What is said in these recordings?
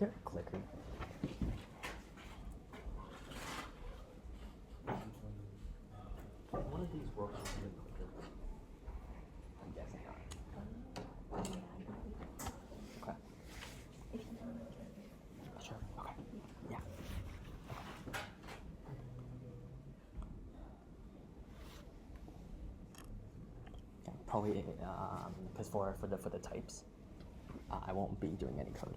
there a clicker? One of these works with a clicker. I'm guessing not. Okay. Sure. Okay. Yeah. Yeah, probably because for the types, I won't be doing any code.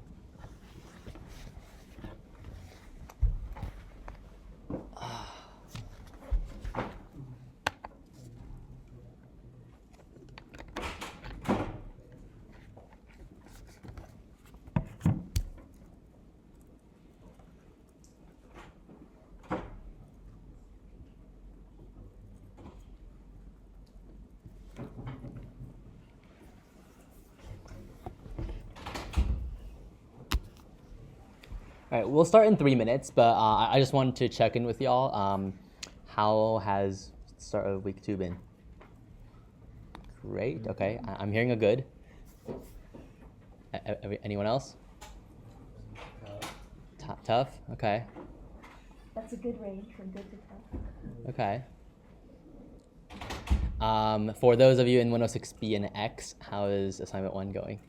All right, we'll start in 3 minutes, but I just wanted to check in with y'all. How has start of week 2 been? Great. Okay, I'm hearing a good. Anyone else? Tough. Okay. That's a good range from good to tough. Okay. For those of you in 106B and X, how is assignment 1 going?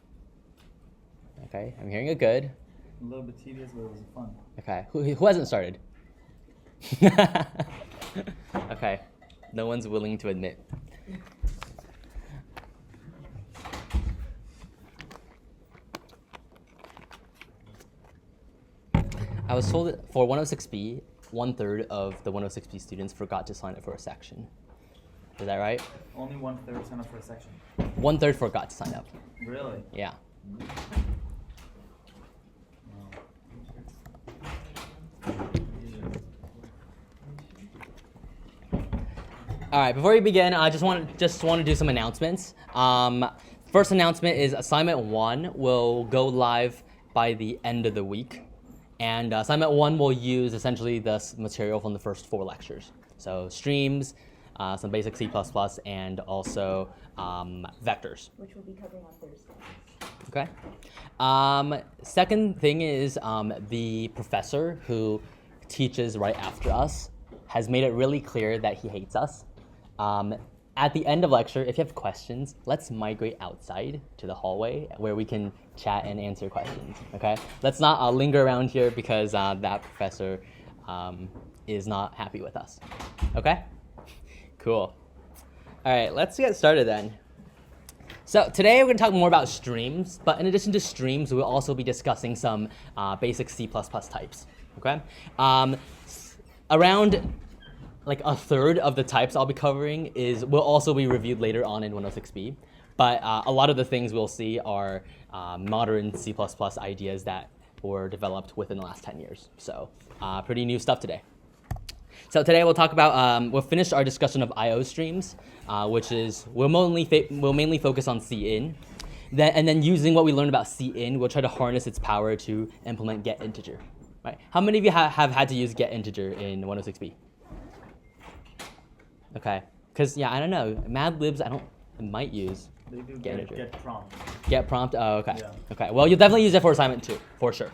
Okay, I'm hearing a good. A little bit tedious, but it was fun. Okay, who hasn't started? Okay, no one's willing to admit. I was told that for 106B, 1/3 of the 106B students forgot to sign up for a section. Is that right? Only 1/3 sign up for a section. 1/3 forgot to sign up. Really? Yeah. All right, before we begin, I just want to do some announcements. First announcement is assignment 1 will go live by the end of the week. And assignment 1 will use essentially the material from the first 4 lectures. So streams, some basic C++, and also vectors. Which we'll be covering on Thursday. Okay. Second thing is the professor who teaches right after us has made it really clear that he hates us. At the end of lecture, if you have questions, let's migrate outside to the hallway where we can chat and answer questions, okay? Let's not linger around here because that professor is not happy with us, okay? Cool. All right, let's get started then. So today we're going to talk more about streams, but in addition to streams, we'll also be discussing some basic C++ types, okay? Around like 1/3 of the types I'll be covering will also be reviewed later on in 106B, but a lot of the things we'll see are modern C++ ideas that were developed within the last 10 years. So pretty new stuff today. So today we'll talk about, we'll finish our discussion of I/O streams, which is, we'll mainly focus on cin. And then using what we learned about cin, we'll try to harness its power to implement getInteger. Right? How many of you have had to use getInteger in 106B? Okay, because yeah, I don't know, Mad Libs, I might use They do getInteger. get prompt. Get prompt, oh, okay. Yeah. Okay, well, you'll definitely use it for assignment 2, for sure.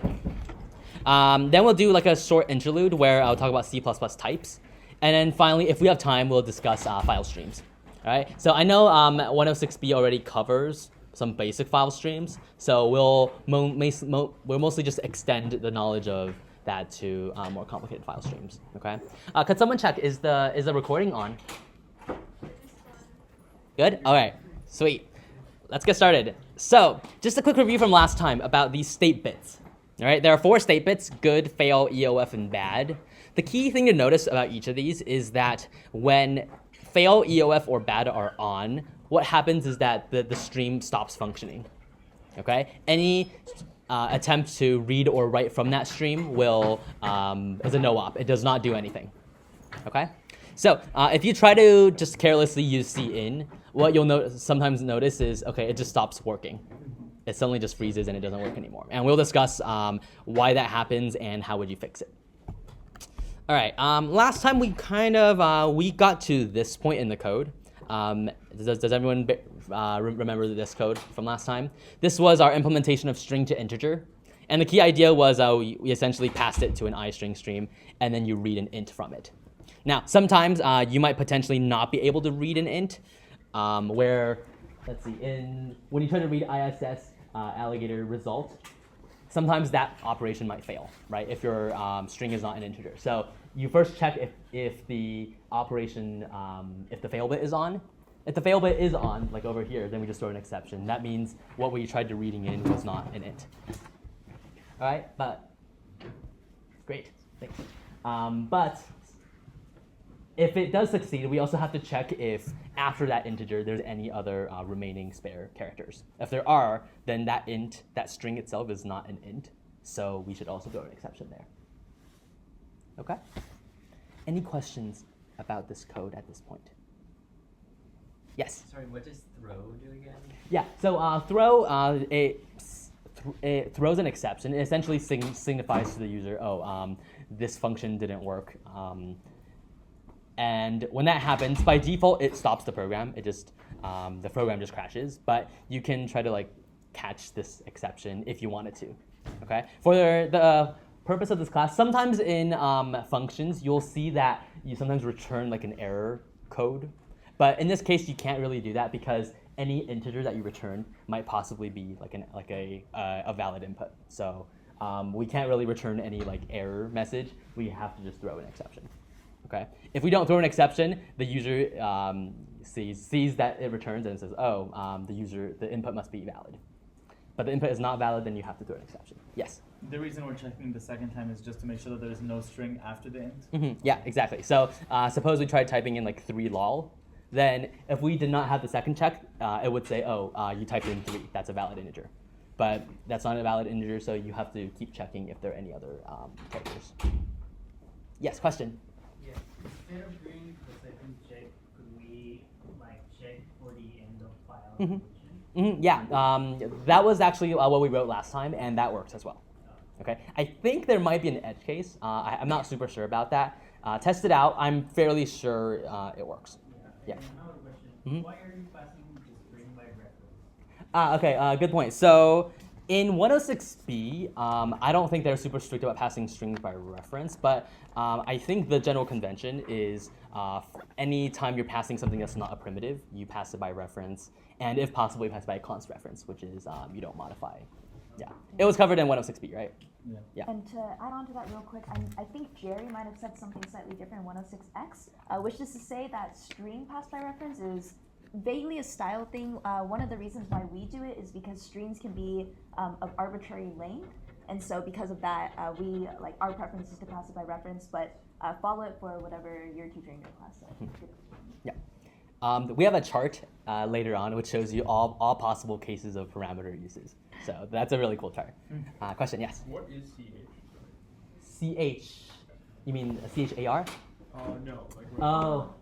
Then we'll do like a short interlude where I'll talk about C++ types. And then finally, if we have time, we'll discuss file streams. All right, so I know 106B already covers some basic file streams, so we'll mostly just extend the knowledge of that to more complicated file streams, okay? Could someone check, is the recording on? Good, all right, sweet. Let's get started. So, just a quick review from last time about these state bits. All right, there are 4 state bits: good, fail, EOF, and bad. The key thing to notice about each of these is that when fail, EOF, or bad are on, what happens is that the stream stops functioning, okay? Any attempt to read or write from that stream is a no-op. It does not do anything, okay? So if you try to just carelessly use cin, what you'll sometimes notice is, okay, it just stops working. It suddenly just freezes and it doesn't work anymore. And we'll discuss why that happens and how would you fix it. All right, last time we we got to this point in the code. Does everyone remember this code from last time? This was our implementation of string to integer. And the key idea was we essentially passed it to an iString stream, and then you read an int from it. Now, sometimes you might potentially not be able to read an int, where, let's see, when you try to read ISS alligator result, sometimes that operation might fail, right? If your string is not an integer. So you first check if the operation, if the fail bit is on. If the fail bit is on, like over here, then we just throw an exception. That means what we tried to reading in was not an int. All right, but great, thanks. But if it does succeed, we also have to check if after that integer there's any other remaining spare characters. If there are, then that string itself is not an int, so we should also throw an exception there. Okay? Any questions about this code at this point? Yes? Sorry, what does throw do again? Yeah, so throw, it throws an exception. It essentially signifies to the user, this function didn't work. And when that happens, by default, it stops the program. It just, the program just crashes. But you can try to catch this exception if you wanted to. Okay. For the purpose of this class, sometimes in functions, you'll see that you sometimes return an error code. But in this case, you can't really do that because any integer that you return might possibly be a valid input. So we can't really return any error message. We have to just throw an exception. Okay. If we don't throw an exception, the user sees that it returns and says, the input must be valid. But the input is not valid, then you have to throw an exception. Yes? The reason we're checking the second time is just to make sure that there's no string after the int? Mm-hmm. Yeah, exactly. So suppose we tried typing in 3 lol. Then if we did not have the second check, it would say, you typed in 3. That's a valid integer. But that's not a valid integer, so you have to keep checking if there are any other characters. Yes, question? Yes. Instead of doing the second check, could we check for the end of file evolution? Mm-hmm. Yeah, that was actually what we wrote last time, and that works as well. Okay, I think there might be an edge case. I'm not super sure about that. Test it out. I'm fairly sure it works. Yeah. Another question. Mm-hmm. Why are you passing the string by reference? Okay, good point. So in 106b, I don't think they're super strict about passing strings by reference, but I think the general convention is any time you're passing something that's not a primitive, you pass it by reference, and if possible, you pass it by a const reference, which is you don't modify. Yeah, it was covered in 106b, right? Yeah. And to add on to that real quick, I think Jerry might have said something slightly different in 106x, which is to say that string passed by reference is vaguely a style thing. One of the reasons why we do it is because strings can be of arbitrary length, and so because of that, we our preference is to pass it by reference, but follow it for whatever your teacher in your class said. Yeah. We have a chart later on which shows you all possible cases of parameter uses. So that's a really cool chart. Question, yes? What is CH? CH, you mean CHAR? No.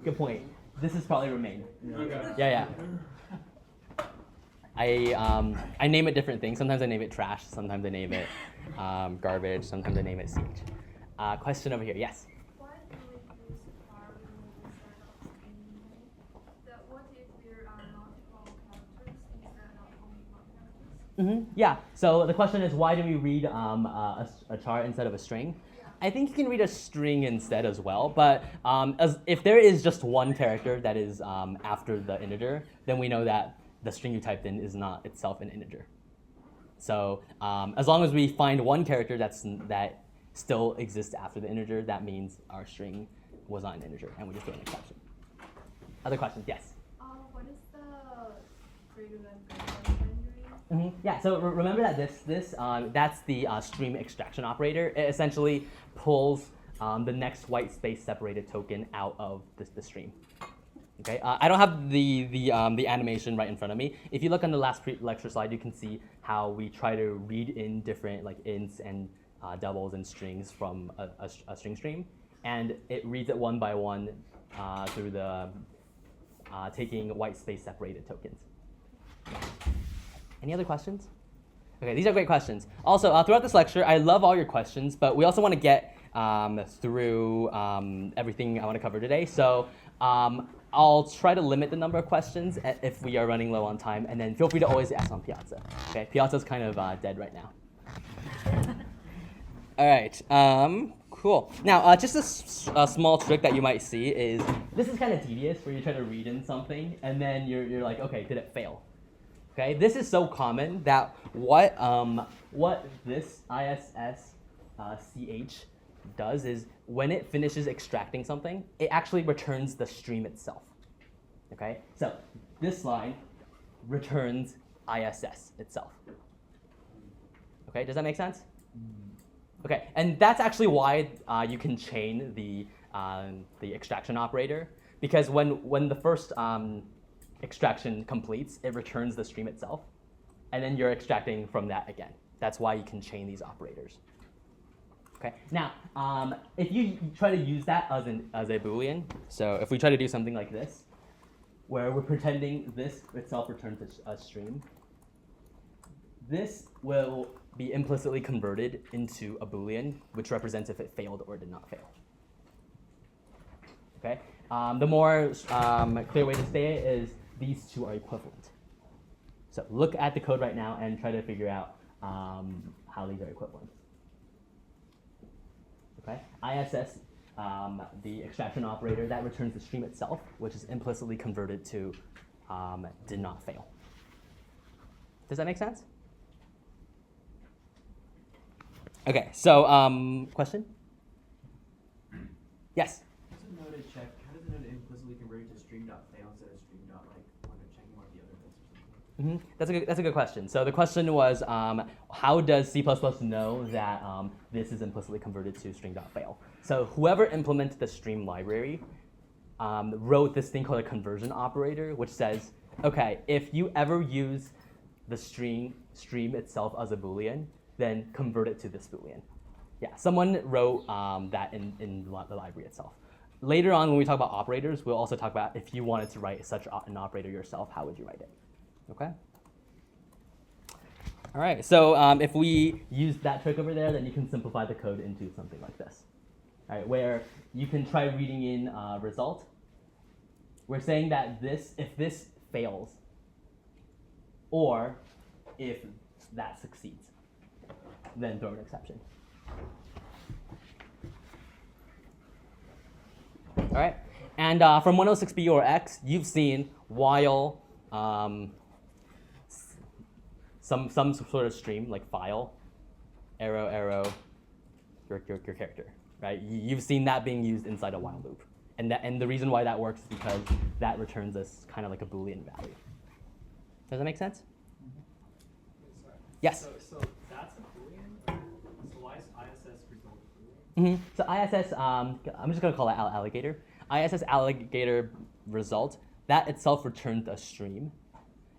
Good point. This is probably remain. Okay. Yeah. I name it different things. Sometimes I name it trash. Sometimes I name it garbage. Sometimes I name it CH. Question over here, yes? Why do we use var when we start off in that? What if there are multiple characters instead of only one character? Yeah, so the question is, why do we read a char instead of a string? I think you can read a string instead as well, but if there is just one character that is after the integer, then we know that the string you typed in is not itself an integer. So as long as we find one character that still exists after the integer, that means our string was not an integer, and we just throw an exception. Other questions? Yes? What is the greater than rendering? Yeah, so remember that that's the stream extraction operator. It essentially pulls the next white space separated token out of the stream. Okay, I don't have the animation right in front of me. If you look on the last lecture slide, you can see how we try to read in different ints and doubles and strings from a string stream, and it reads it one by one through the taking white space separated tokens. Any other questions? Okay, these are great questions. Also, throughout this lecture, I love all your questions, but we also want to get through everything I want to cover today. So I'll try to limit the number of questions if we are running low on time, and then feel free to always ask on Piazza. Okay, Piazza's kind of dead right now. All right. Cool. Now, just a small trick that you might see is this is kind of tedious, where you try to read in something and then you're like, okay, did it fail? Okay. This is so common that what this ISS does is when it finishes extracting something, it actually returns the stream itself. Okay. So this line returns ISS itself. Okay. Does that make sense? Okay, and that's actually why you can chain the extraction operator, because when the first extraction completes, it returns the stream itself, and then you're extracting from that again. That's why you can chain these operators. Okay, now if you try to use that as a Boolean, so if we try to do something like this, where we're pretending this itself returns a stream, this will be implicitly converted into a Boolean, which represents if it failed or did not fail. Okay. The more clear way to say it is these two are equivalent. So look at the code right now and try to figure out how these are equivalent. Okay. ISS, the extraction operator, that returns the stream itself, which is implicitly converted to did not fail. Does that make sense? Okay, so question? Yes? How does a node implicitly convert to stream.fail instead of checking mark the other bits or something? That's a good question. So the question was, how does C++ know that this is implicitly converted to string.fail? So whoever implemented the stream library wrote this thing called a conversion operator, which says, okay, if you ever use the stream itself as a Boolean, then convert it to this Boolean. Yeah, someone wrote that in the library itself. Later on, when we talk about operators, we'll also talk about if you wanted to write such an operator yourself, how would you write it? Okay? All right, so if we use that trick over there, then you can simplify the code into something like this. All right, where you can try reading in result. We're saying that if this fails, or if that succeeds, then throw an exception. All right, and from 106B or X, you've seen while some sort of stream like file, arrow, your character, right? You've seen that being used inside a while loop, and the reason why that works is because that returns us kind of like a Boolean value. Does that make sense? Yes. So that's a Boolean? So why is ISS result a Boolean? So ISS, I'm just going to call it alligator. ISS alligator result, that itself returns a stream.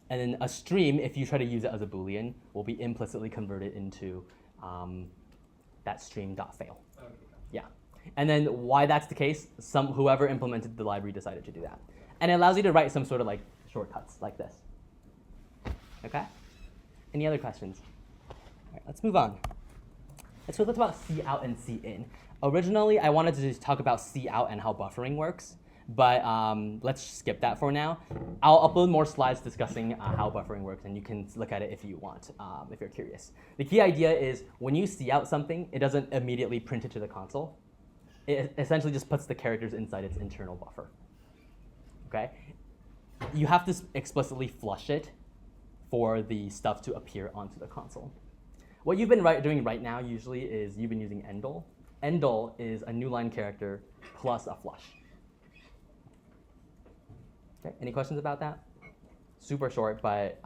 And then a stream, if you try to use it as a Boolean, will be implicitly converted into that stream.fail. Okay. Yeah. And then why that's the case, whoever implemented the library decided to do that. And it allows you to write some sort of like shortcuts like this. Okay? Any other questions? All right, let's move on. Let's talk about cout and cin. Originally, I wanted to just talk about cout and how buffering works, but let's skip that for now. I'll upload more slides discussing how buffering works, and you can look at it if you want, if you're curious. The key idea is when you cout something, it doesn't immediately print it to the console. It essentially just puts the characters inside its internal buffer. Okay? You have to explicitly flush it for the stuff to appear onto the console. What you've been doing right now usually is you've been using endl. Endl is a new line character plus a flush. Okay, any questions about that? Super short, but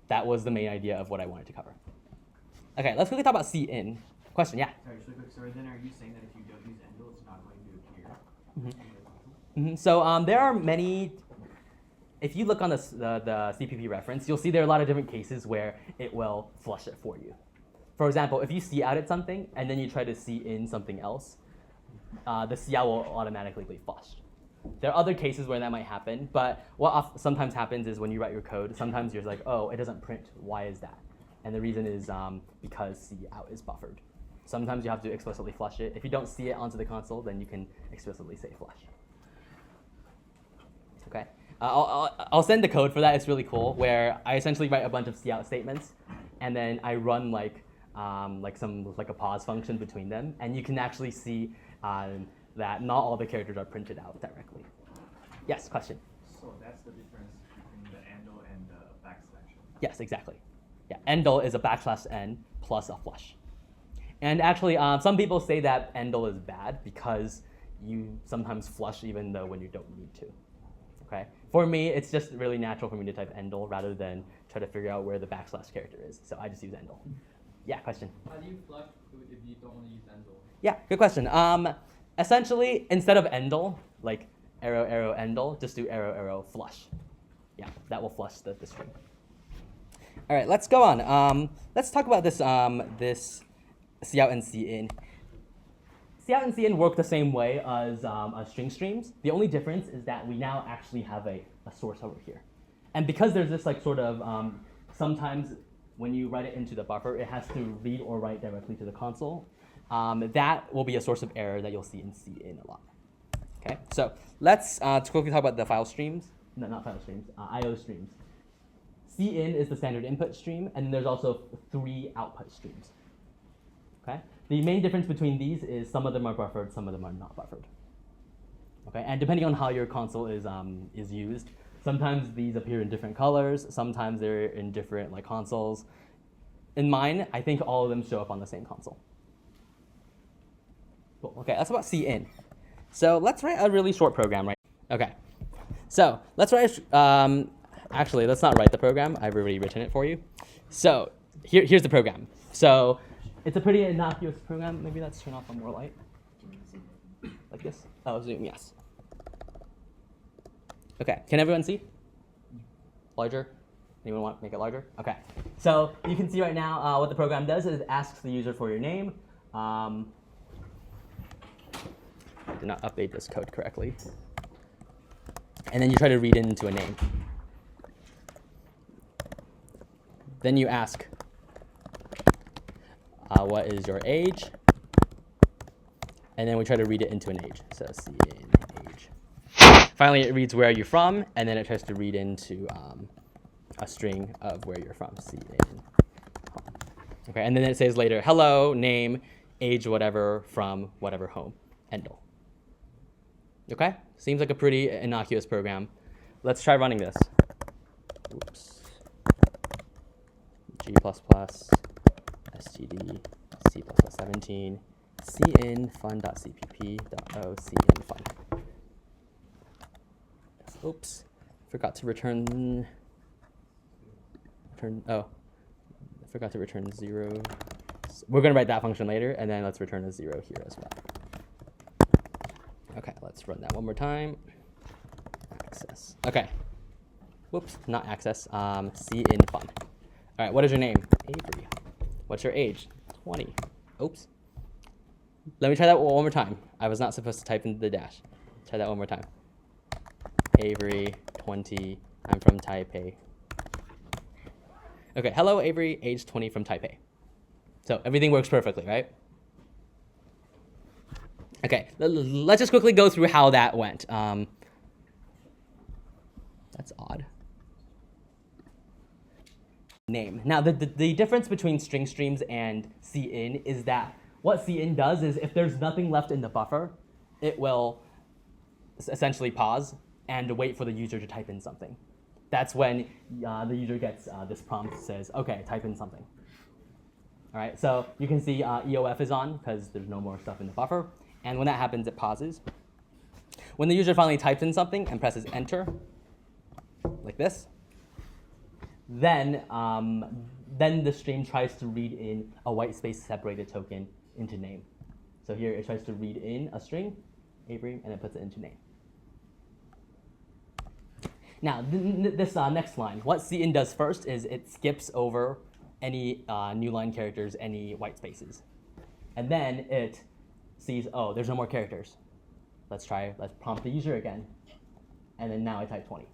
that was the main idea of what I wanted to cover. Okay, let's quickly talk about cin. Question, yeah? Sorry, just really quick. So then are you saying that if you don't use endl, it's not going to appear? So there are many. If you look on the CPP reference, you'll see there are a lot of different cases where it will flush it for you. For example, if you couted something and then you try to cin something else, the cout will automatically be flushed. There are other cases where that might happen, but what sometimes happens is when you write your code, sometimes you're like, oh, it doesn't print. Why is that? And the reason is because cout is buffered. Sometimes you have to explicitly flush it. If you don't see it onto the console, then you can explicitly say flush. Okay. I'll send the code for that. It's really cool, where I essentially write a bunch of cout statements, and then I run like like a pause function between them, and you can actually see that not all the characters are printed out directly. Yes, question. So that's the difference between the endl and the backslash. Yes, exactly. Yeah, endl is a \n plus a flush. And actually, some people say that endl is bad because you sometimes flush even though when you don't need to. Okay. For me, it's just really natural for me to type endl rather than try to figure out where the \/ character is. So I just use endl. Yeah, question. How do you flush if you don't want to use endl? Yeah, good question. Essentially, instead of endl, like arrow, arrow, endl, just do arrow, arrow, flush. Yeah, that will flush the string. All right, let's go on. Let's talk about this this cout and cin. Cout and cin work the same way as string streams. The only difference is that we now actually have a source over here. And because there's this like sort of, sometimes when you write it into the buffer, it has to read or write directly to the console. That will be a source of error that you'll see in cin a lot. Okay, so let's quickly talk about the file streams. No, not file streams, IO streams. Cin is the standard input stream, and there's also 3 output streams. Okay, the main difference between these is some of them are buffered, some of them are not buffered. Okay, and depending on how your console is used, sometimes these appear in different colors, sometimes they're in different like consoles. In mine, I think all of them show up on the same console. Cool. Okay, that's about cin. So let's write a really short program, right? Okay, so let's write. Actually, let's not write the program. I've already written it for you. So here's the program. So it's a pretty innocuous program. Maybe let's turn off on more light. Like this? Oh, zoom, yes. Okay, can everyone see? Larger? Anyone want to make it larger? Okay. So you can see right now what the program does is it asks the user for your name. I did not update this code correctly. And then you try to read it into a name. Then you ask, what is your age? And then we try to read it into an age. So cin age. Finally, it reads where are you from, and then it tries to read into a string of where you're from, cin home. Okay, and then it says later, hello, name, age, whatever, from whatever home, endl. Okay, seems like a pretty innocuous program. Let's try running this. Oops. G++, std, C++17, cin fun.cpp.o cin fun. Oops, forgot to return, I forgot to return 0. We're gonna write that function later, and then let's return a 0 here as well. Okay, let's run that one more time. Access, okay. Whoops, not access, cin fun. All right, what is your name? Avery. What's your age? 20. Oops. Let me try that one more time. I was not supposed to type in the dash. Try that one more time. Avery, 20. I'm from Taipei. Okay, hello, Avery, age 20 from Taipei. So everything works perfectly, right? Okay, let's just quickly go through how that went. That's odd. Name. Now, the difference between string streams and cin is that what cin does is if there's nothing left in the buffer, it will essentially pause and wait for the user to type in something. That's when the user gets this prompt that says, okay, type in something. All right, so you can see EOF is on because there's no more stuff in the buffer. And when that happens, it pauses. When the user finally types in something and presses enter, like this, then the stream tries to read in a white space separated token into name. So here it tries to read in a string, Avery, and it puts it into name. Now, this next line, what cin does first is it skips over any new line characters, any white spaces. And then it sees, oh, there's no more characters. Let's prompt the user again. And then now I type 20.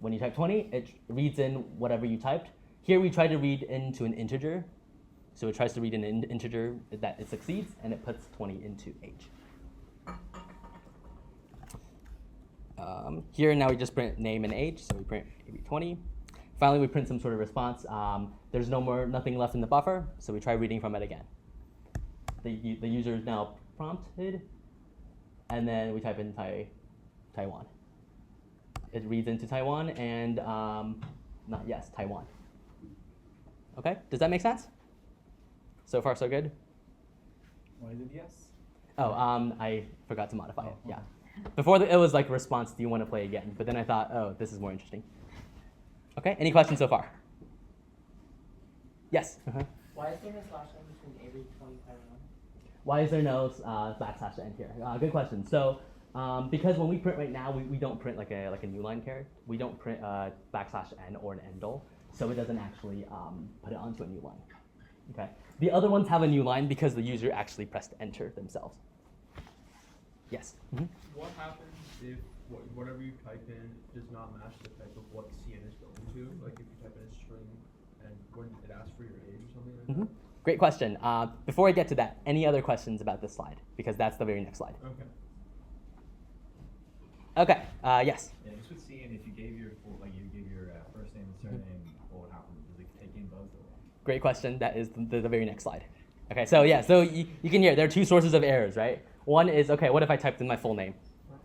When you type 20, it reads in whatever you typed. Here we try to read into an integer. So it tries to read in an integer that it succeeds, and it puts 20 into age. Here now we just print name and age, so we print 20. Finally, we print some sort of response. There's nothing left in the buffer, so we try reading from it again. The user is now prompted, and then we type in Taiwan. It reads into Taiwan, and Taiwan. Okay, does that make sense? So far, so good? Why is it yes? Oh, I forgot to modify it, yeah. Before it was like a response, do you want to play again? But then I thought, oh, this is more interesting. Okay, any questions so far? Yes? Why is there no slash n between Avery 25 and 1? Why is there no backslash end here? Good question. So, because when we print right now, we don't print like a new line character. We don't print backslash n or an endl, so it doesn't actually put it onto a new line. Okay. The other ones have a new line because the user actually pressed enter themselves. Yes. What happens if whatever you type in does not match the type of what CN is going to? Like if you type in a string and when it asks for your age or something like that? Great question. Before I get to that, any other questions about this slide? Because that's the very next slide. Okay. Okay. Yes. Yeah, just with CN, if you gave your first name and surname, what would happen? Does it take in both? Or? Great question. That is the very next slide. Okay, so yeah, so you can hear there are two sources of errors, right? One is, okay, what if I typed in my full name?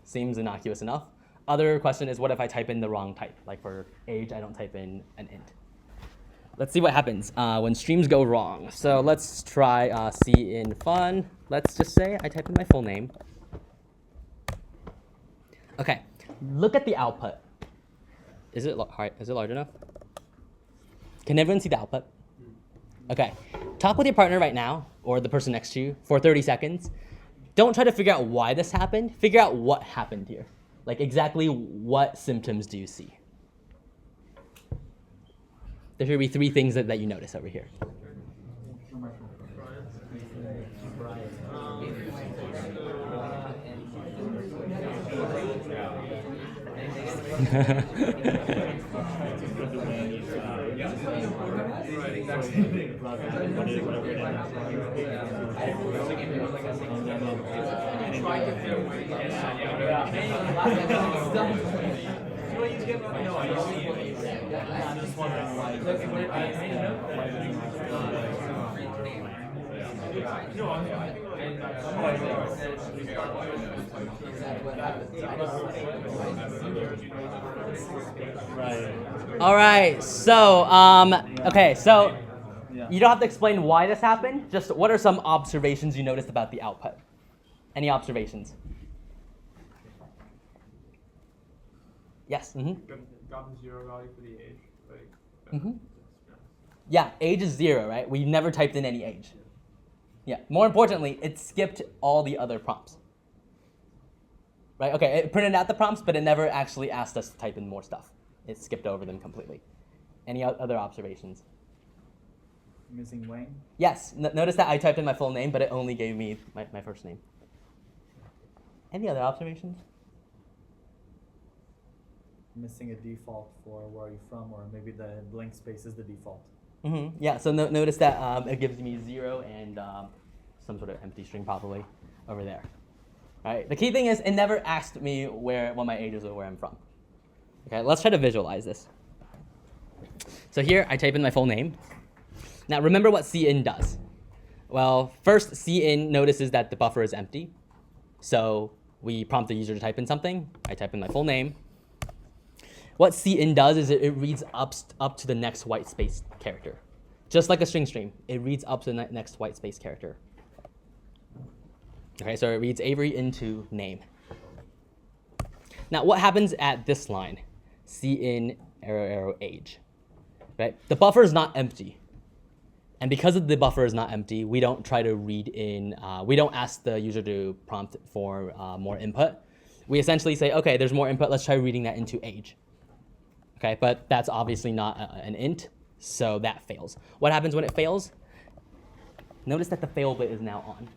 Seems innocuous enough. Other question is, what if I type in the wrong type? Like for age, I don't type in an int. Let's see what happens when streams go wrong. So let's try C in fun. Let's just say I type in my full name. Okay, look at the output. Is it large enough? Can everyone see the output? Okay, talk with your partner right now, or the person next to you, for 30 seconds. Don't try to figure out why this happened. Figure out what happened here. Like exactly what symptoms do you see? There should be 3 things that you notice over here. All right, so, okay, so you don't have to explain why this happened. Just what are some observations you noticed about the output? Any observations? Yes? Gotten 0 value for the age. Like, Yeah, age is 0, right? We've never typed in any age. Yeah, more importantly, it skipped all the other prompts. Right, okay, it printed out the prompts, but it never actually asked us to type in more stuff. It skipped over them completely. Any other observations? Missing Wayne? Yes, notice that I typed in my full name, but it only gave me my first name. Any other observations? Missing a default for where are you from, or maybe the blank space is the default. Yeah, so notice that it gives me 0 and some sort of empty string probably over there. All right, the key thing is it never asked me what my age is or where I'm from. Okay, let's try to visualize this. So here I type in my full name. Now remember what cin does. Well, first cin notices that the buffer is empty. So we prompt the user to type in something. I type in my full name. What cin does is it reads up to the next white space character. Just like a string stream, it reads up to the next white space character. Okay, so it reads Avery into name. Now what happens at this line? Cin arrow age. Right? The buffer is not empty. And because the buffer is not empty, we don't try to read in, we don't ask the user to prompt for more input. We essentially say, okay, there's more input, let's try reading that into age. Okay, but that's obviously not an int, so that fails. What happens when it fails? Notice that the fail bit is now on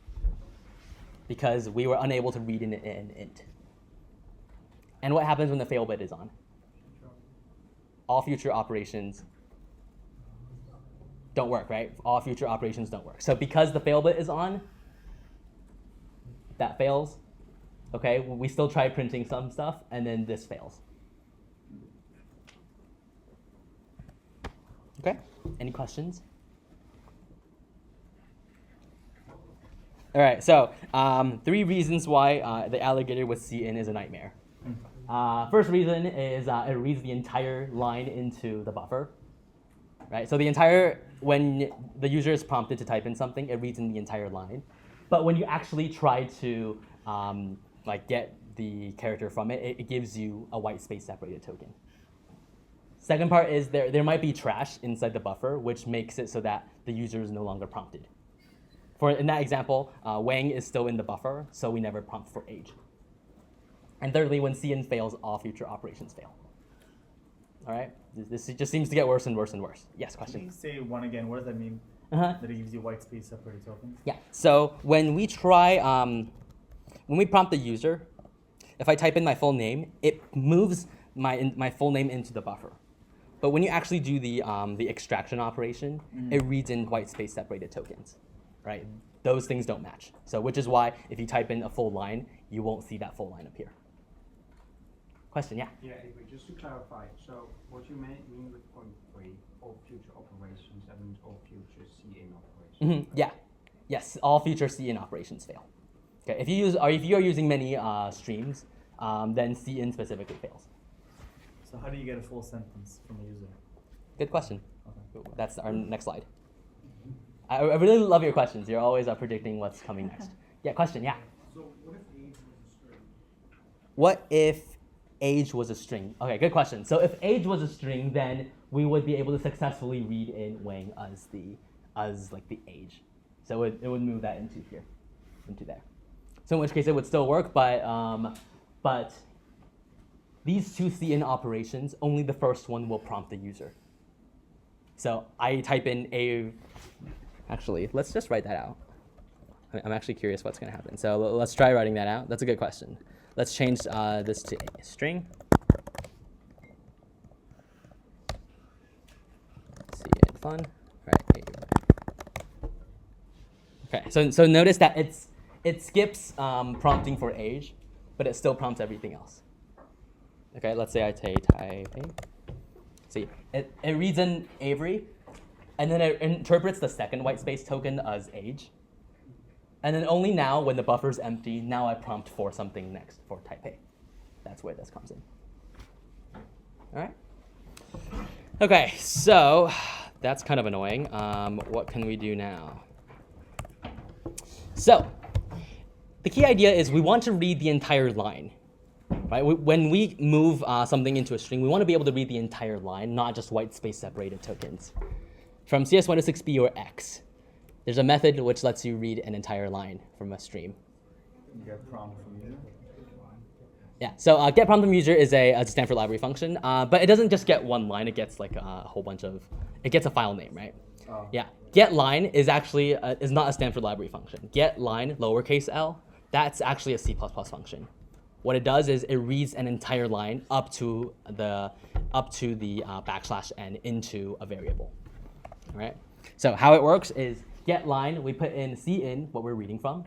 because we were unable to read in an int. And what happens when the fail bit is on? All future operations don't work, right? All future operations don't work. So because the fail bit is on, that fails. Okay, we still try printing some stuff, and then this fails. Okay, any questions? All right, so 3 reasons why the alligator with cin is a nightmare. First reason is it reads the entire line into the buffer, right? So when the user is prompted to type in something, it reads in the entire line. But when you actually try to get the character from it, it gives you a white space separated token. Second part is there might be trash inside the buffer, which makes it so that the user is no longer prompted. In that example, Wang is still in the buffer, so we never prompt for age. And thirdly, when cin fails, all future operations fail. All right, this just seems to get worse and worse and worse. Yes, Can question? you say one again? What does that mean? Uh-huh. That it gives you white space separated tokens? Yeah, so when we try, when we prompt the user, if I type in my full name, it moves my full name into the buffer. But when you actually do the extraction operation, it reads in white space separated tokens, right? Those things don't match. So which is why if you type in a full line, you won't see that full line appear. Question, yeah? Yeah, anyway, just to clarify, so what you mean with point 3, all future operations, that means all future cin operations? Yeah, yes, all future cin operations fail. Okay, if you are using many streams, then cin specifically fails. So how do you get a full sentence from a user? Good question. Okay. That's our next slide. I really love your questions. You're always predicting what's coming next. Yeah, question, yeah. So what if age was a string? What if age was a string? Okay, good question. So if age was a string, then we would be able to successfully read in Wang as the age. So it would move that into here, into there. So in which case it would still work, but these 2 cin operations, only the first one will prompt the user. So I type in actually, let's just write that out. I'm actually curious what's going to happen. So let's try writing that out. That's a good question. Let's change this to a string. Cin fun. Right. Okay. So notice that it skips prompting for age, but it still prompts everything else. Okay. Let's say I type A. See, it reads in Avery, and then it interprets the second white space token as age. And then only now, when the buffer is empty, now I prompt for something next, for type A. That's where this comes in. All right? Okay, so that's kind of annoying. What can we do now? So the key idea is we want to read the entire line. Right? When we move something into a string, we want to be able to read the entire line, not just white space separated tokens. From CS106B or X, there's a method which lets you read an entire line from a stream. You get prompt from user? Yeah, so get prompt from user is a Stanford library function, but it doesn't just get one line, it gets like a whole bunch of, it gets a file name, right? Oh. Yeah, getline is actually, is not a Stanford library function. Getline, lowercase l, that's actually a C++ function. What it does is it reads an entire line up to the \n into a variable. All right. So how it works is getline, we put in cin, what we're reading from,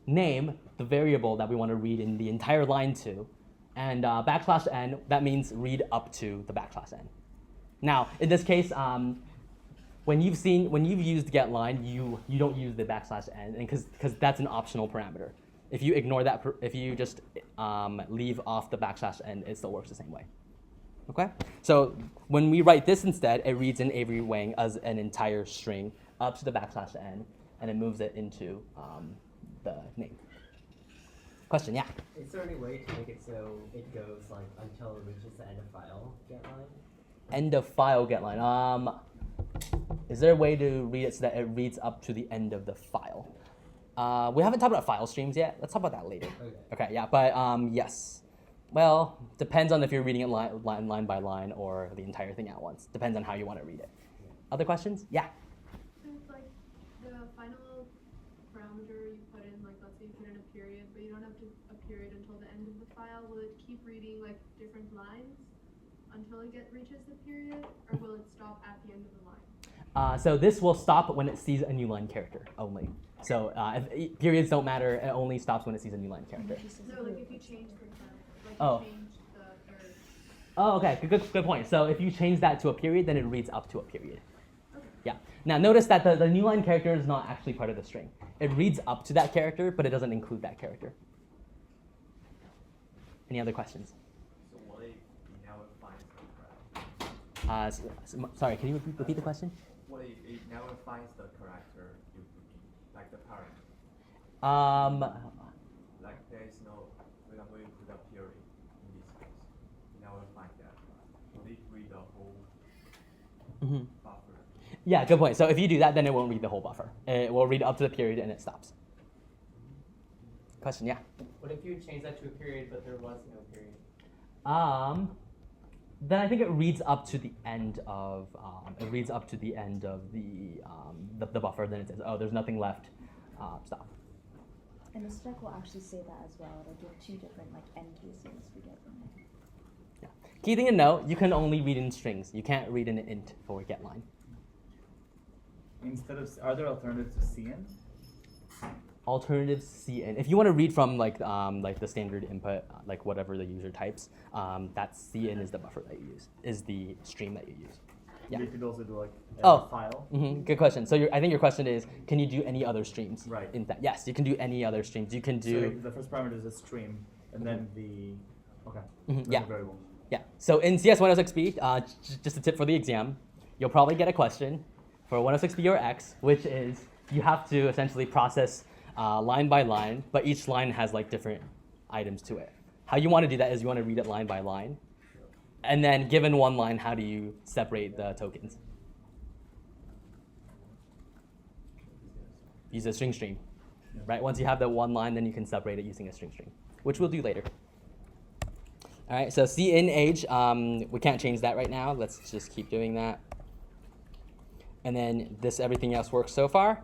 name, the variable that we want to read in the entire line to, and \n, that means read up to the \n. Now, in this case, when you've used getline, you don't use the \n, and because that's an optional parameter. If you ignore that, if you just leave off the \n, it still works the same way. Okay? So when we write this instead, it reads in Avery Wang as an entire string up to the \n, and it moves it into the name. Question, yeah? Is there any way to make it so it goes like until it reaches the end of file getline? End of file getline. Is there a way to read it so that it reads up to the end of the file? We haven't talked about file streams yet. Let's talk about that later. Okay, yeah, but yes. Well, depends on if you're reading it line by line or the entire thing at once. Depends on how you want to read it. Other questions? Yeah. So it's like the final parameter you put in, like let's say you put in a period, but you don't have to a period until the end of the file. Will it keep reading like different lines until it reaches the period, or will it stop at the end of the line? So this will stop when it sees a new line character only. So if periods don't matter, it only stops when it sees a new line character. So like if you change the parameter, like Oh. you change the third Oh, okay, good point. So if you change that to a period, then it reads up to a period. Yeah. Now notice that the new line character is not actually part of the string. It reads up to that character, but it doesn't include that character. Any other questions? So what if now it finds the character? Sorry, can you repeat the question? What if it now finds the character you put in, like the parent? Like there is no, for example, you put a period in this case. Now it finds that. Will it read the whole buffer? Yeah, good point. So if you do that, then it won't read the whole buffer. It will read up to the period and it stops. Question, yeah. What if you change that to a period, but there was no period? Then I think it reads up to the end of the buffer. Then it says, oh, there's nothing left. Stop. And the spec will actually say that as well. It'll give two different end cases we get from it. Yeah. Key thing to note: you can only read in strings. You can't read in an int for getline. Instead of, are there alternatives to cin? Alternatives cin. If you want to read from like the standard input, like whatever the user types, that cin is the buffer that you use, is the stream that you use. Yeah. You could also do like Oh. file. Good question. So I think your question is, can you do any other streams? Right. In that? Yes, you can do any other streams. You can do. So the first parameter is a stream, and then the Yeah. variable. Yeah. So in CS 106B, just a tip for the exam, you'll probably get a question for 106B or X, which is you have to essentially process line by line, but each line has like different items to it. How you want to do that is you want to read it line by line, and then given one line, how do you separate the tokens? Use a string stream, right? Once you have that one line, then you can separate it using a string stream, which we'll do later. All right, so cin age, we can't change that right now. Let's just keep doing that. And then everything else works so far.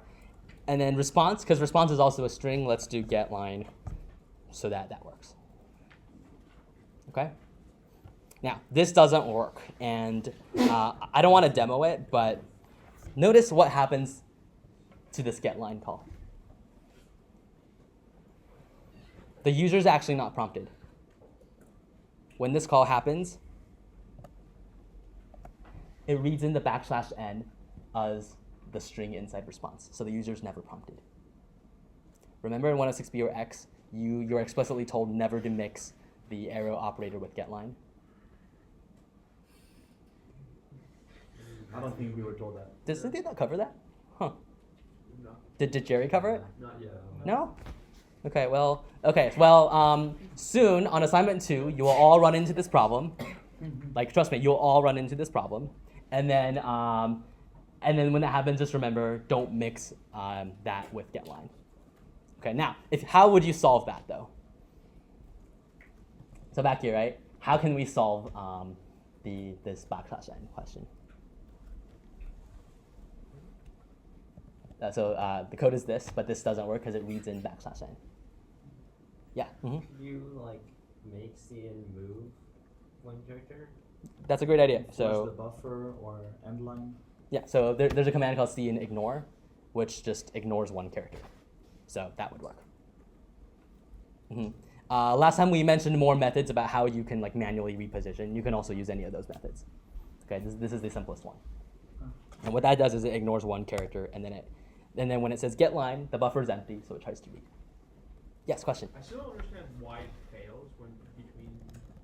And then response, because response is also a string, let's do getline so that works. Okay? Now, this doesn't work, and I don't want to demo it, but notice what happens to this getline call. The user is actually not prompted. When this call happens, it reads in the \n as the string inside response, so the user is never prompted. Remember in 106B or X, you're explicitly told never to mix the arrow operator with getline. I don't think we were told that. Did they not cover that? Huh. No. Did Jerry cover it? Not yet. No? Okay, well, soon on assignment 2, you will all run into this problem. Like, trust me, you'll all run into this problem. And then when that happens, just remember, don't mix that with getline. Okay, now, how would you solve that, though? So back here, right? How can we solve this \n question? So the code is this, but this doesn't work because it reads in \n. Yeah. Can you like make cin move one character? That's a great idea. Force So the buffer or end line. yeah, so there's a command called cin ignore, which just ignores one character. So that would work. Last time we mentioned more methods about how you can like manually reposition. You can also use any of those methods. Okay, this is the simplest one. And what that does is it ignores one character, and then when it says get line, the buffer is empty, so it tries to read. Yes, question. I still don't understand why it fails when between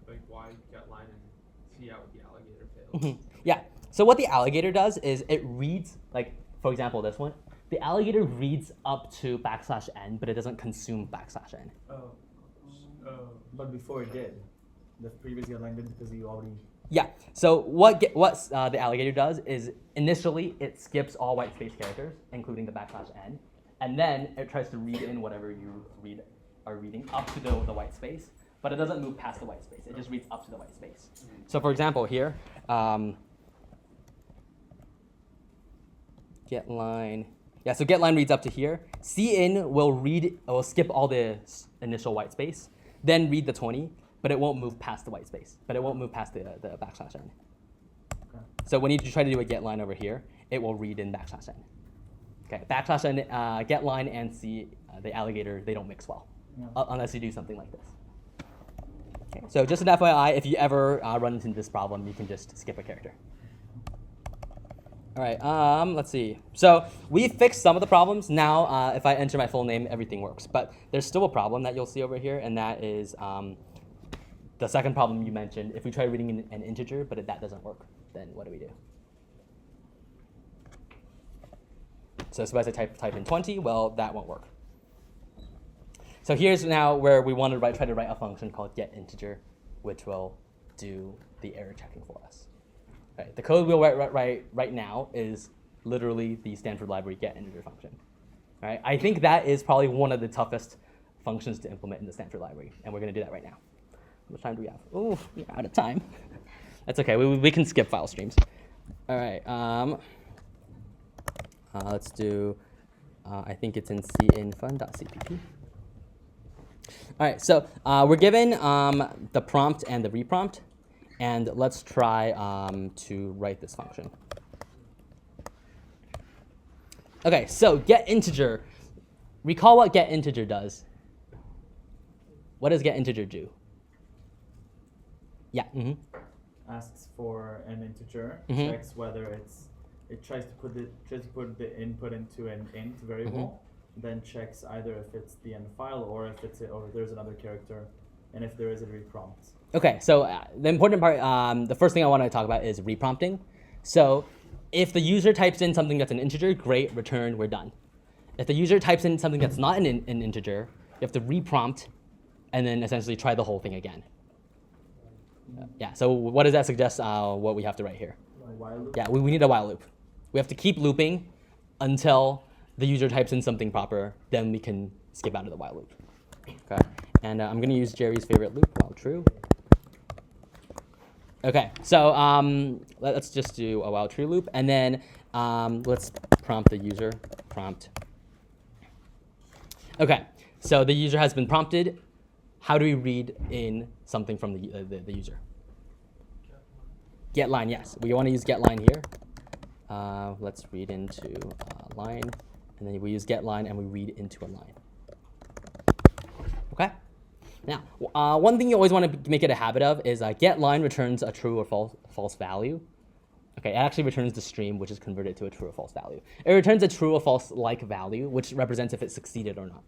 like why getline and see out with the alligator fails. Yeah. So what the alligator does is it reads, like for example this one, the alligator reads up to \n, but it doesn't consume \n. But before it did, the previous getline did because you already. Yeah. So what the alligator does is initially it skips all white space characters, including the \n, and then it tries to read in whatever you are reading up to the white space, but it doesn't move past the white space. It just reads up to the white space. So for example here, getline. Yeah. So getline reads up to here. cin will skip all the initial white space, then read the 20. But it won't move past the white space. But it won't move past the \n. Okay. So when you try to do a getline over here, it will read in \n. Okay, \n, getline, and the alligator, they don't mix well, Yeah. unless you do something like this. Okay, so just an FYI, if you ever run into this problem, you can just skip a character. All right, let's see. So we fixed some of the problems. Now, if I enter my full name, everything works. But there's still a problem that you'll see over here, and that is the second problem you mentioned. If we try reading an integer, but that doesn't work, then what do we do? So suppose I type in 20, well, that won't work. So here's now where we want to try to write a function called getInteger, which will do the error checking for us. Right, the code we'll write right now is literally the Stanford library getInteger function. All right, I think that is probably one of the toughest functions to implement in the Stanford library, and we're going to do that right now. How much time do we have? Oh, we're out of time. That's okay. We can skip file streams. All right. Let's do. I think it's in cinfun.cpp. All right. So we're given the prompt and the reprompt. And let's try to write this function. Okay, so getInteger. Recall what getInteger does. What does getInteger do? Yeah. Asks for an integer, Mhm. checks whether it tries to put the input into an int variable, then checks either if it's the end file or if there's another character, and if there is a reprompt. Okay, so the important part, the first thing I want to talk about is reprompting. So if the user types in something that's an integer, great, return, we're done. If the user types in something that's not an integer, you have to reprompt and then essentially try the whole thing again. Yeah, so what does that suggest what we have to write here? A while loop? Yeah, we need a while loop. We have to keep looping until the user types in something proper, then we can skip out of the while loop. Okay, and I'm going to use Jerry's favorite loop, while true. Okay, so let's just do a while true loop, and then let's prompt the user, prompt. Okay, so the user has been prompted. How do we read in something from the user? Getline, yes. We want to use getline here. Let's read into a line, and then we use getline, and we read into a line. Okay? Now, one thing you always want to make it a habit of is getLine returns a true or false value. Okay, it actually returns the stream, which is converted to a true or false value. It returns a true or false like value, which represents if it succeeded or not.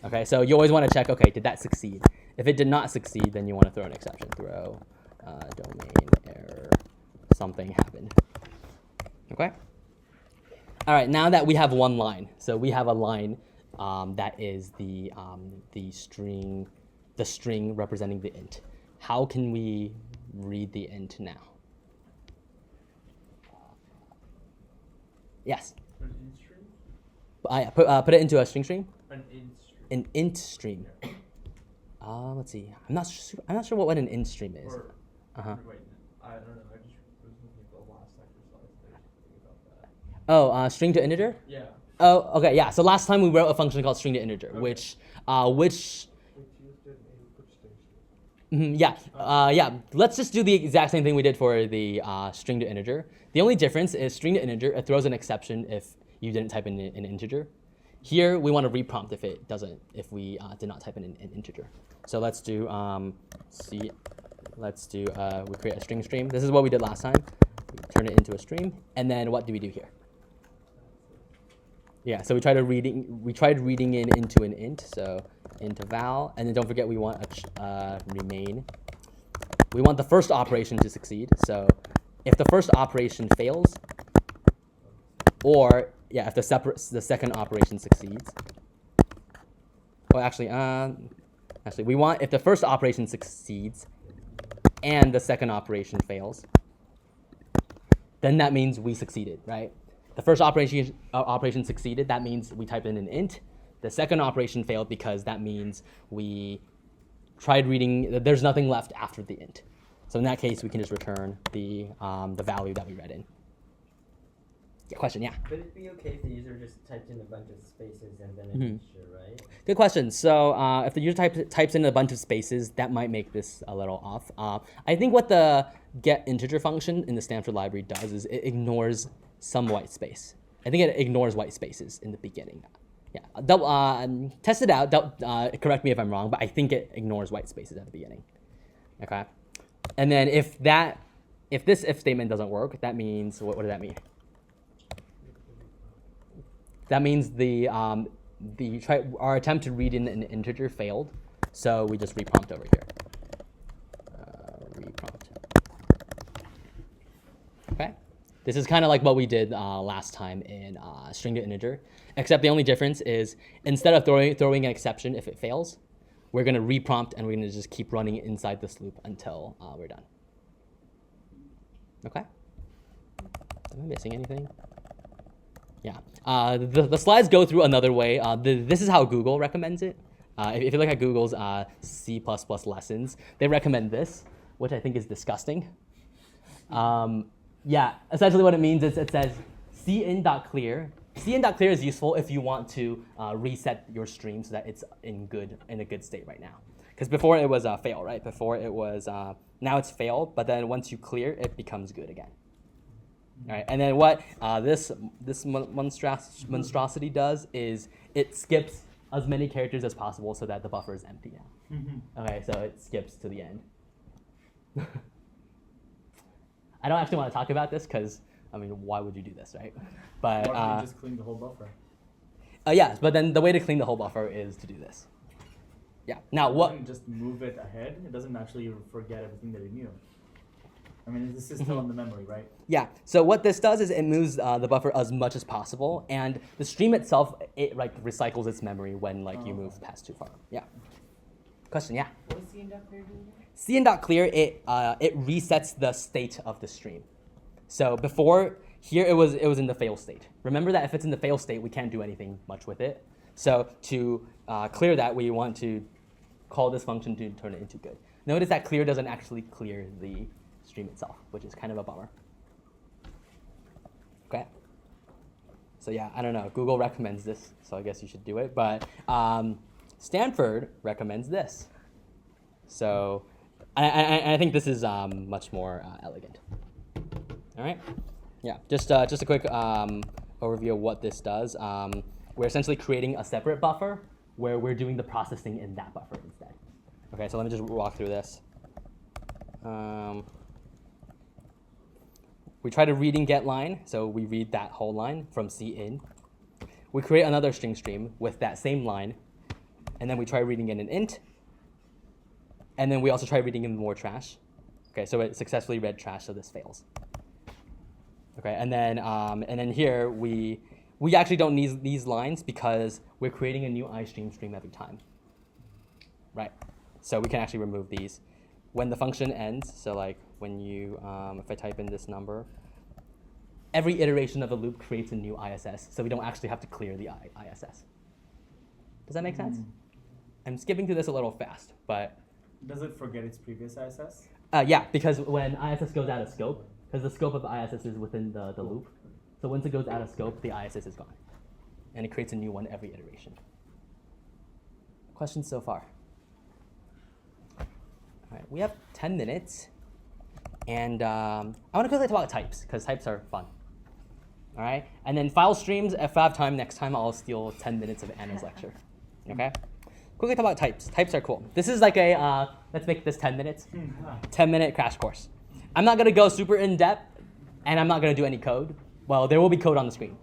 Okay, so you always want to check, okay, did that succeed? If it did not succeed, then you want to throw an exception. Throw domain error, something happened. Okay? All right, now that we have one line, so we have a line that is the string representing the int. How can we read the int now? Yes. An int stream? Put it into a string stream. An int stream. An int stream. Let's see. I'm not sure what an int stream is. Or, wait, I don't know. I just was looking at the last exercise. There's something about that. Oh, string to integer. Yeah. Oh, okay, yeah. So last time we wrote a function called string to integer, Okay. which Oh. yeah. Let's just do the exact same thing we did for the string to integer. The only difference is string to integer, it throws an exception if you didn't type in an integer. Here we want to reprompt if it doesn't, if we did not type in an integer. So let's do we create a string stream. This is what we did last time. We turn it into a stream, and then what do we do here? Yeah, so we tried reading into an int, so into val, and then don't forget we want a remain. We want the first operation to succeed. So if the first operation fails, or yeah, if the second operation succeeds. Well, actually, we want if the first operation succeeds and the second operation fails, then that means we succeeded, right? The first operation succeeded. That means we type in an int. The second operation failed because that means we tried reading. There's nothing left after the int. So in that case, we can just return the value that we read in. Yeah, question, yeah. Would it be okay if the user just typed in a bunch of spaces and then an integer, right? Good question. So if the user types in a bunch of spaces, that might make this a little off. I think what the getInteger function in the Stanford library does is it ignores some white space. I think it ignores white spaces in the beginning. Yeah, test it out. Correct me if I'm wrong, but I think it ignores white spaces at the beginning. Okay, and then if this if statement doesn't work, that means what does that mean? That means our attempt to read in an integer failed, so we just reprompt over here. Reprompt. Okay, this is kind of like what we did last time in string to integer, except the only difference is instead of throwing an exception if it fails, we're going to reprompt and we're going to just keep running inside this loop until we're done. Okay? Am I missing anything? Yeah. The slides go through another way. This is how Google recommends it. If you look at Google's C++ lessons, they recommend this, which I think is disgusting. Yeah, essentially what it means is it says cin.clear. Cin.clear is useful if you want to reset your stream so that it's in a good state right now. Because before it was fail, right? Before it was, now it's fail, but then once you clear, it becomes good again. All right, and then what this monstrosity does is it skips as many characters as possible so that the buffer is empty now. Okay, so it skips to the end. I don't actually want to talk about this because, I mean, why would you do this, right? But why don't you just clean the whole buffer? Yes, but then the way to clean the whole buffer is to do this. Yeah. Now It what? doesn't just move it ahead. It doesn't actually forget everything that it knew. I mean, this is still in the memory, right? Yeah. So what this does is it moves the buffer as much as possible, and the stream itself it like recycles its memory when like you move past too far. Yeah. Question? Yeah. What does cin.clear do again? Cin.clear it resets the state of the stream. So before here it was in the fail state. Remember that if it's in the fail state, we can't do anything much with it. So to clear that, we want to call this function to turn it into good. Notice that clear doesn't actually clear the stream itself, which is kind of a bummer. Okay. So yeah, I don't know. Google recommends this, so I guess you should do it. But Stanford recommends this. So I think this is much more elegant. All right. Yeah. Just a quick overview of what this does. We're essentially creating a separate buffer where we're doing the processing in that buffer instead. Okay. So let me just walk through this. We try to read in getline, so we read that whole line from cin. We create another string stream with that same line, and then we try reading in an int, and then we also try reading in more trash. Okay, so it successfully read trash, so this fails. Okay, and then here we actually don't need these lines because we're creating a new iStream stream every time. Right, so we can actually remove these. When the function ends, so like when you, if I type in this number, every iteration of the loop creates a new ISS, so we don't actually have to clear the ISS. Does that make sense? I'm skipping through this a little fast, but... Does it forget its previous ISS? Yeah, because when ISS goes out of scope, because the scope of the ISS is within the loop, so once it goes out of scope, the ISS is gone. And it creates a new one every iteration. Questions so far? All right, we have 10 minutes, and I want to quickly talk about types, because types are fun. All right, and then file streams, if I have time next time, I'll steal 10 minutes of Anna's lecture. Okay? Quickly talk about types. Types are cool. This is like a, let's make this 10 minutes, 10-minute crash course. I'm not going to go super in-depth, and I'm not going to do any code. Well, there will be code on the screen.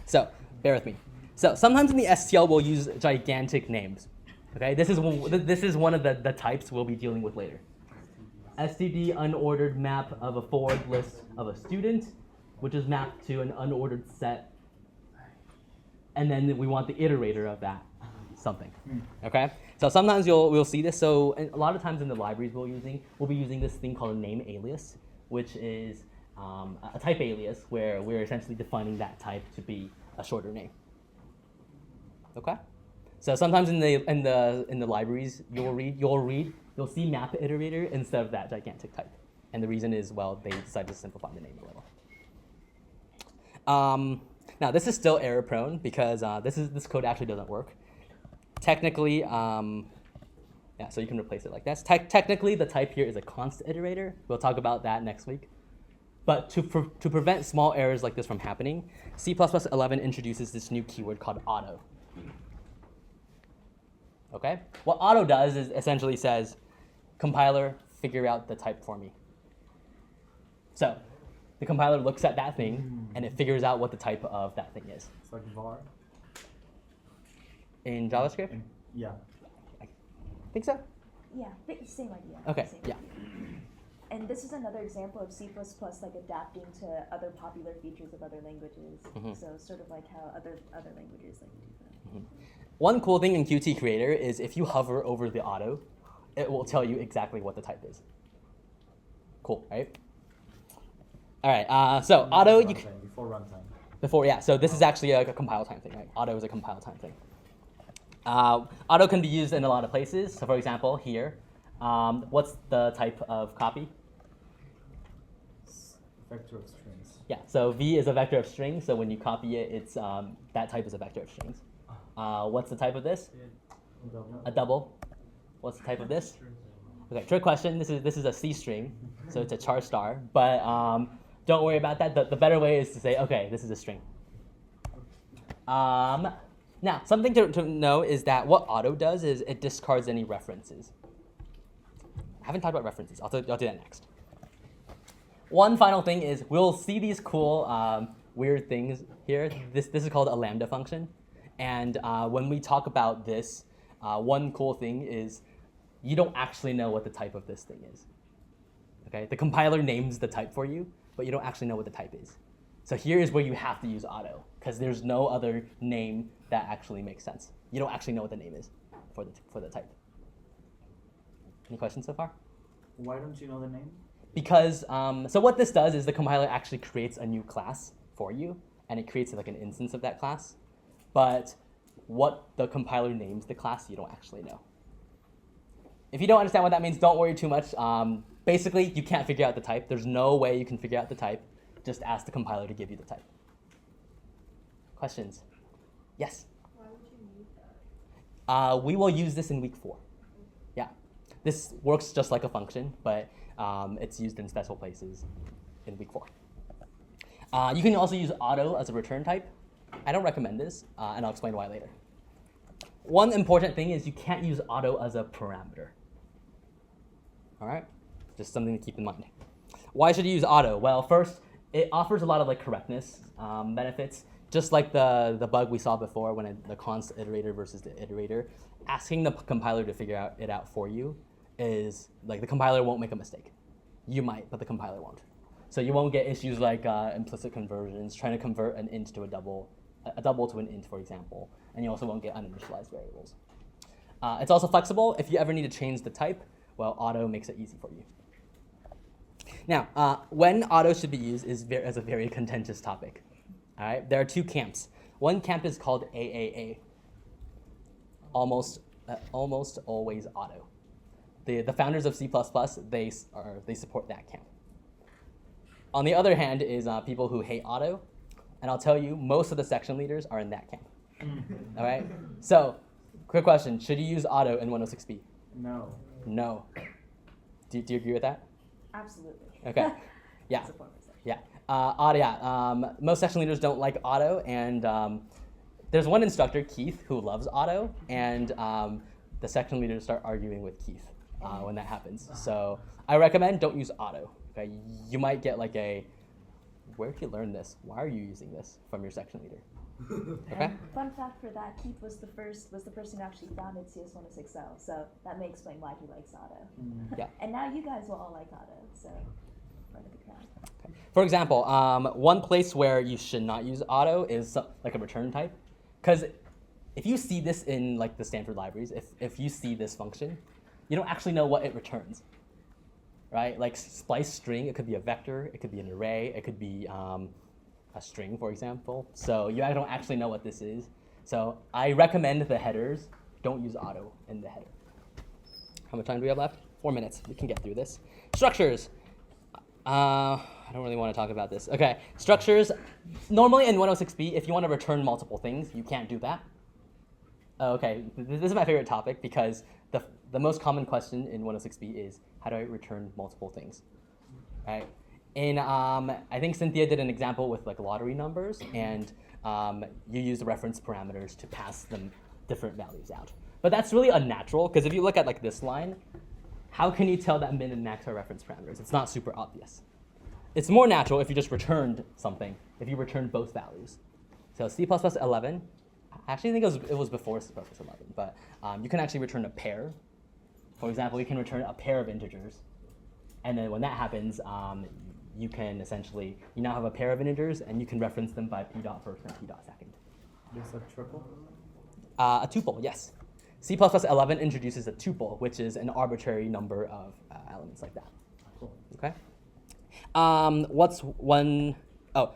So, bear with me. So, sometimes in the STL, we'll use gigantic names. Okay, this is one of the types we'll be dealing with later. STD unordered map of a forward list of a student, which is mapped to an unordered set, and then we want the iterator of that something. Okay, so sometimes we'll see this. So a lot of times in the libraries we'll be using this thing called a name alias, which is a type alias where we're essentially defining that type to be a shorter name. Okay. So sometimes in the libraries you'll see map iterator instead of that gigantic type, and the reason is well they decided to simplify the name a little. Now this is still error prone because this code actually doesn't work. Technically, yeah, so you can replace it like that. Technically, the type here is a const iterator. We'll talk about that next week. But to prevent small errors like this from happening, C++ 11 introduces this new keyword called auto. Okay? What auto does is essentially says, compiler, figure out the type for me. So the compiler looks at that thing, and it figures out what the type of that thing is. It's like var. In JavaScript? Yeah. I think so. Yeah, same idea. Okay, Same yeah. And this is another example of C++ like adapting to other popular features of other languages. So sort of like how other languages like do that. One cool thing in Qt Creator is if you hover over the auto, it will tell you exactly what the type is. Cool, right? All right, so auto, you can, Before runtime. before, yeah, so this is actually a compile time thing, right? Auto is a compile time thing. Auto can be used in a lot of places. So for example, here, what's the type of copy? Vector of strings. Yeah, so V is a vector of strings, so when you copy it, it's that type is a vector of strings. What's the type of this? A double. What's the type of this? Okay, trick question. This is a C string, so it's a char star. But don't worry about that. The better way is to say, okay, this is a string. Now, something to know is that what auto does is it discards any references. I haven't talked about references. I'll do that next. One final thing is we'll see these cool weird things here. This is called a lambda function. And when we talk about this, one cool thing is you don't actually know what the type of this thing is. Okay, the compiler names the type for you, but you don't actually know what the type is. So here is where you have to use auto, because there's no other name that actually makes sense. You don't actually know what the name is for the type. Any questions so far? Why don't you know the name? Because, so what this does is the compiler actually creates a new class for you, and it creates like an instance of that class. But what the compiler names the class, you don't actually know. If you don't understand what that means, don't worry too much. Basically, you can't figure out the type. There's no way you can figure out the type. Just ask the compiler to give you the type. Questions? Yes? Why would you need that? We will use this in week 4. Yeah. This works just like a function, but it's used in special places in week 4. You can also use auto as a return type. I don't recommend this, and I'll explain why later. One important thing is you can't use auto as a parameter. All right? Just something to keep in mind. Why should you use auto? Well, first, it offers a lot of like correctness benefits. Just like the bug we saw before when the const iterator versus the iterator, asking the compiler to figure it out for you is like the compiler won't make a mistake. You might, but the compiler won't. So you won't get issues like implicit conversions, trying to convert an int to a double to an int, for example. And you also won't get uninitialized variables. It's also flexible. If you ever need to change the type, well, auto makes it easy for you. Now, when auto should be used is a very contentious topic. All right, there are 2 camps. One camp is called AAA, almost always auto. The founders of C++, they support that camp. On the other hand is people who hate auto, and I'll tell you, most of the section leaders are in that camp. All right, so quick question: should you use auto in 106B? No. No. Do you agree with that? Absolutely. Okay. Yeah. Yeah. Auto. Yeah. Most section leaders don't like auto, and there's one instructor, Keith, who loves auto, and the section leaders start arguing with Keith when that happens. So I recommend don't use auto. Okay. You might get like a, where did you learn this? Why are you using this from your section leader? Okay. And fun fact for that, Keith was the person who actually founded CS106L, so that may explain why he likes auto. Yeah. And now you guys will all like auto, so part of the crowd. Okay. For example, one place where you should not use auto is like a return type, because if you see this in like the Stanford libraries, if you see this function, you don't actually know what it returns, right? Like splice string, it could be a vector, it could be an array, it could be a string, for example. So you don't actually know what this is. So I recommend the headers. Don't use auto in the header. How much time do we have left? 4 minutes. We can get through this. Structures. I don't really want to talk about this. Okay, structures. Normally in 106B, if you want to return multiple things, you can't do that. Okay, this is my favorite topic because the most common question in 106B is, how do I return multiple things? Right? In I think Cynthia did an example with like lottery numbers, and you use the reference parameters to pass them different values out. But that's really unnatural, because if you look at like this line, how can you tell that min and max are reference parameters? It's not super obvious. It's more natural if you just returned something, if you returned both values. So C++11, I actually think it was before C++11, but you can actually return a pair. For example, you can return a pair of integers. And then when that happens, you can essentially, you now have a pair of integers, and you can reference them by p dot first and p dot second. Is a triple? A tuple, yes. C++11 introduces a tuple, which is an arbitrary number of elements like that. Cool. Okay. What's one? Oh,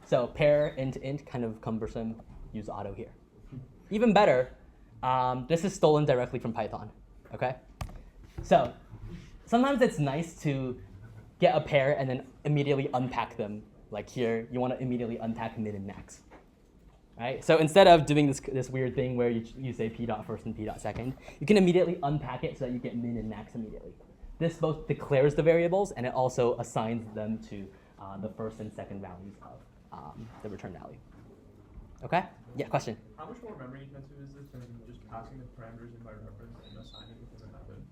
so pair int int, kind of cumbersome. Use auto here. Even better, this is stolen directly from Python. Okay. So sometimes it's nice to get a pair and then immediately unpack them. Like here, you want to immediately unpack min and max. Right? So instead of doing this weird thing where you say p dot first and p dot second, you can immediately unpack it so that you get min and max immediately. This both declares the variables and it also assigns them to the first and second values of the return value. Okay? Yeah, question? How much more memory intensive is this than just passing the parameters in by reference and assigning within the method?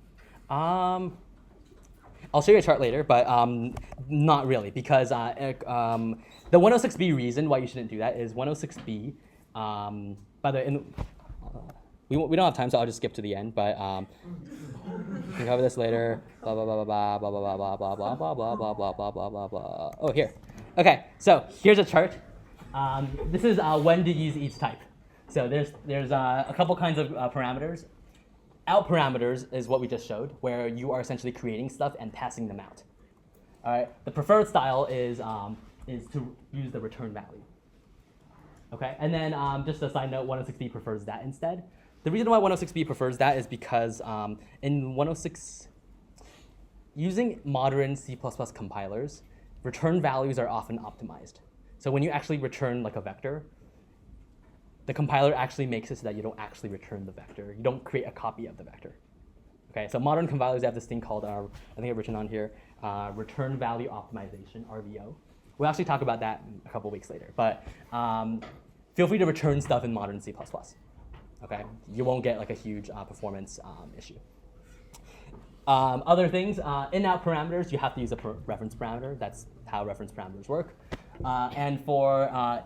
I'll show you a chart later, but not really, because the 106B reason why you shouldn't do that is 106B, by the way, we don't have time, so I'll just skip to the end, but we can cover this later, blah, blah, blah, blah, blah, blah, blah, blah, blah, blah, blah, blah, blah, blah, blah, blah, blah. Oh, here. Okay, so here's a chart. This is when to use each type. So there's a couple kinds of parameters. Out parameters is what we just showed, where you are essentially creating stuff and passing them out. All right. The preferred style is to use the return value. Okay. And then just a side note, 106B prefers that instead. The reason why 106B prefers that is because in 106, using modern C++ compilers, return values are often optimized. So when you actually return like a vector, the compiler actually makes it so that you don't actually return the vector. You don't create a copy of the vector. Okay, so modern compilers have this thing called, I think I've written on here, return value optimization, RVO. We'll actually talk about that a couple weeks later. But feel free to return stuff in modern C++. Okay, you won't get like a huge performance issue. Other things, in-out parameters, you have to use a reference parameter. That's how reference parameters work. And for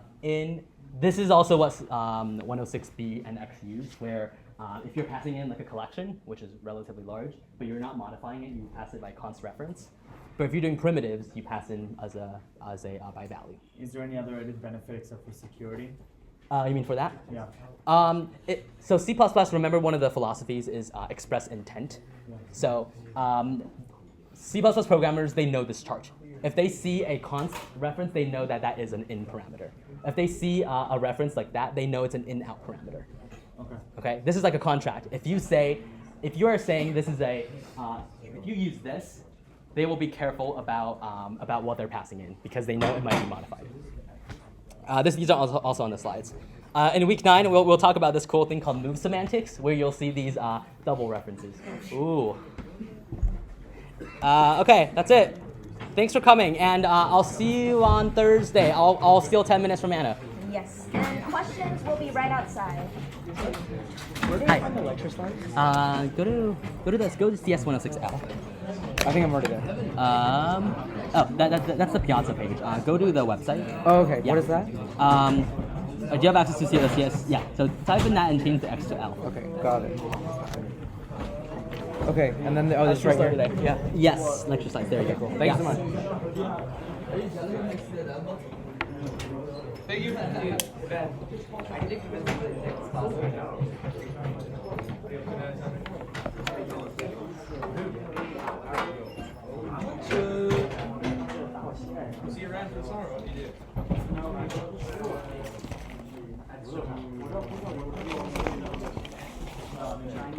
this is also what 106B and X use, where if you're passing in like a collection, which is relatively large, but you're not modifying it, you pass it by const reference. But if you're doing primitives, you pass in as a by value. Is there any other added benefit except for security? You mean for that? Yeah. So C++, remember one of the philosophies is express intent. Yeah. So C++ programmers, they know this chart. If they see a const reference, they know that that is an in parameter. If they see a reference like that, they know it's an in-out parameter. Okay. Okay. This is like a contract. If you are saying this is if you use this, they will be careful about what they're passing in because they know it might be modified. These are also on the slides. In week 9, we'll talk about this cool thing called move semantics, where you'll see these double references. Ooh. Okay, that's it. Thanks for coming, and I'll see you on Thursday. I'll steal 10 minutes from Anna. Yes. And questions will be right outside. Where do I find the lecture slides? Go to CS106L. I think I'm already there. That's the Piazza page. Go to the website. Oh, okay. Yeah. What is that? Do you have access to CS? Yeah. So type in that and change the X to L. Okay, got it. Okay, and then this right here. There. Yeah. Yes, lecture slides. There you go. Cool. Thanks so much. See you around for the summer. What do you do?